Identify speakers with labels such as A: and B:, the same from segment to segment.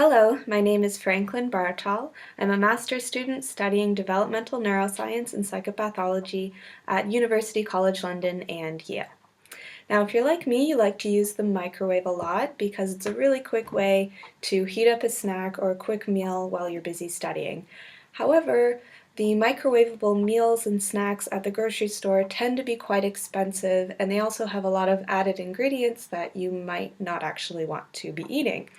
A: Hello, my name is Franklynn. I'm a master's student studying developmental neuroscience and psychopathology at University College London and Yale. Now, if you're like me, you like to use the microwave a lot because it's a really quick way to heat up a snack or a quick meal while you're busy studying. However, the microwavable meals and snacks at the grocery store tend to be quite expensive, and they also have a lot of added ingredients that you might not actually want to be eating.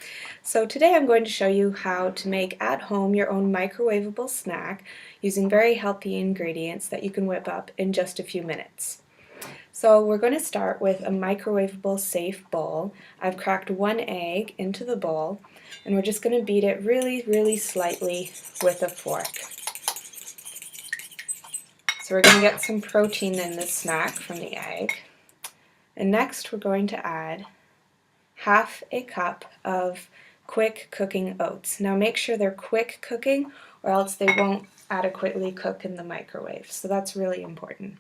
A: So today I'm going to show you how to make at home your own microwavable snack using very healthy ingredients that you can whip up in just a few minutes. So we're going to start with a microwavable safe bowl. I've cracked one egg into the bowl, and we're just going to beat it really slightly with a fork. So we're going to get some protein in this snack from the egg. And next we're going to add half a cup of quick cooking oats. Now make sure they're quick cooking or else they won't adequately cook in the microwave. So that's really important.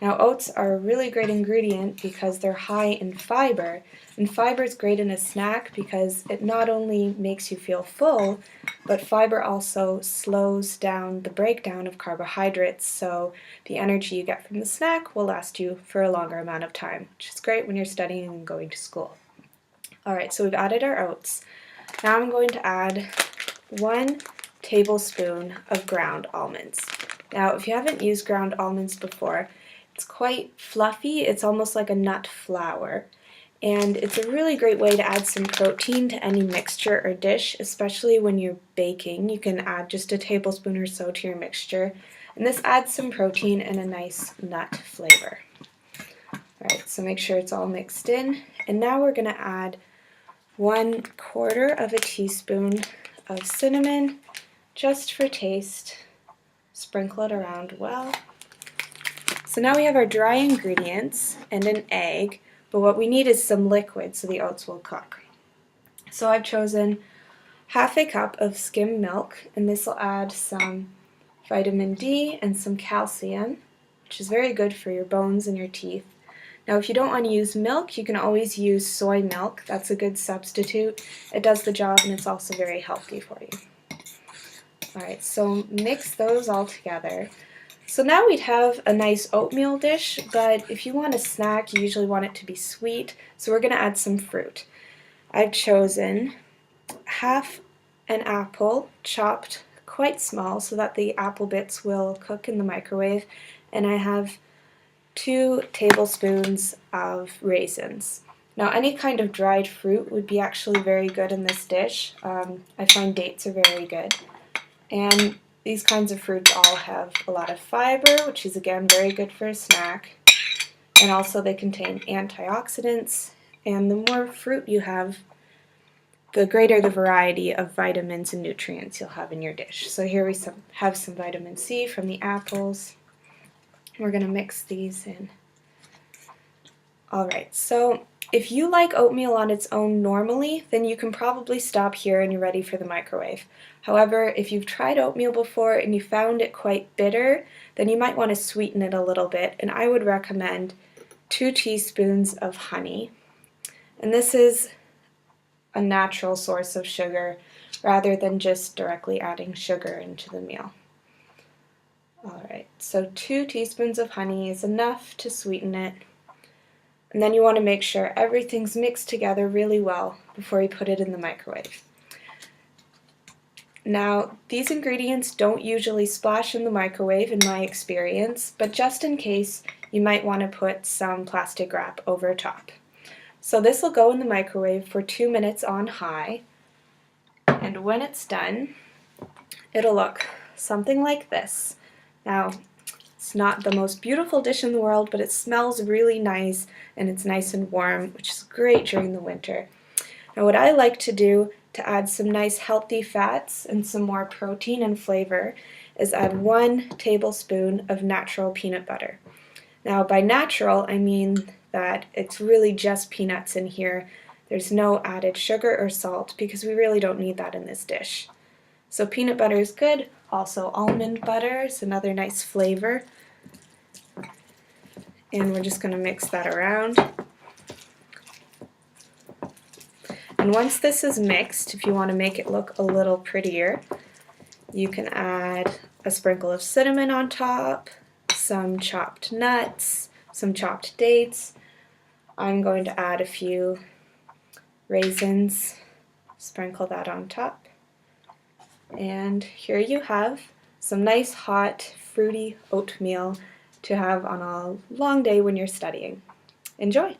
A: Now oats are a really great ingredient because they're high in fiber, and fiber is great in a snack because it not only makes you feel full, but fiber also slows down the breakdown of carbohydrates, so the energy you get from the snack will last you for a longer amount of time, which is great when you're studying and going to school. Alright, so we've added our oats. Now I'm going to add 1 tablespoon of ground almonds. Now if you haven't used ground almonds before, it's quite fluffy. It's almost like a nut flour, and it's a really great way to add some protein to any mixture or dish, especially when you're baking. You can add just a tablespoon or so to your mixture, and this adds some protein and a nice nut flavor. Alright, so make sure it's all mixed in, and now we're going to add 1/4 of a teaspoon of cinnamon just for taste. Sprinkle it around well. So now we have our dry ingredients and an egg, but what we need is some liquid so the oats will cook. So I've chosen half a cup of skim milk, and this will add some vitamin D and some calcium, which is very good for your bones and your teeth. Now if you don't want to use milk, you can always use soy milk. That's a good substitute. It does the job and it's also very healthy for you. Alright, so mix those all together. So now we'd have a nice oatmeal dish, but if you want a snack, you usually want it to be sweet, so we're going to add some fruit. I've chosen half an apple, chopped quite small so that the apple bits will cook in the microwave, and I have 2 tablespoons of raisins. Now any kind of dried fruit would be actually very good in this dish. I find dates are very good. And these kinds of fruits all have a lot of fiber, which is again very good for a snack, and also they contain antioxidants, and the more fruit you have, the greater the variety of vitamins and nutrients you'll have in your dish. So here we have some vitamin C from the apples. We're going to mix these in. Alright, so if you like oatmeal on its own normally, then you can probably stop here and you're ready for the microwave. However, if you've tried oatmeal before and you found it quite bitter, then you might want to sweeten it a little bit, and I would recommend 2 teaspoons of honey. And this is a natural source of sugar rather than just directly adding sugar into the meal. Alright, so 2 teaspoons of honey is enough to sweeten it. And then you want to make sure everything's mixed together really well before you put it in the microwave. Now, these ingredients don't usually splash in the microwave in my experience, but just in case, you might want to put some plastic wrap over top. So this will go in the microwave for 2 minutes on high, and when it's done, it'll look something like this. Now, it's not the most beautiful dish in the world, but it smells really nice and it's nice and warm, which is great during the winter. Now what I like to do to add some nice healthy fats and some more protein and flavor is add 1 tablespoon of natural peanut butter. Now by natural, I mean that it's really just peanuts in here. There's no added sugar or salt because we really don't need that in this dish. So peanut butter is good. Also almond butter is another nice flavor. And we're just going to mix that around. And once this is mixed, if you want to make it look a little prettier, you can add a sprinkle of cinnamon on top, some chopped nuts, some chopped dates. I'm going to add a few raisins, sprinkle that on top. And here you have some nice hot fruity oatmeal to have on a long day when you're studying. Enjoy!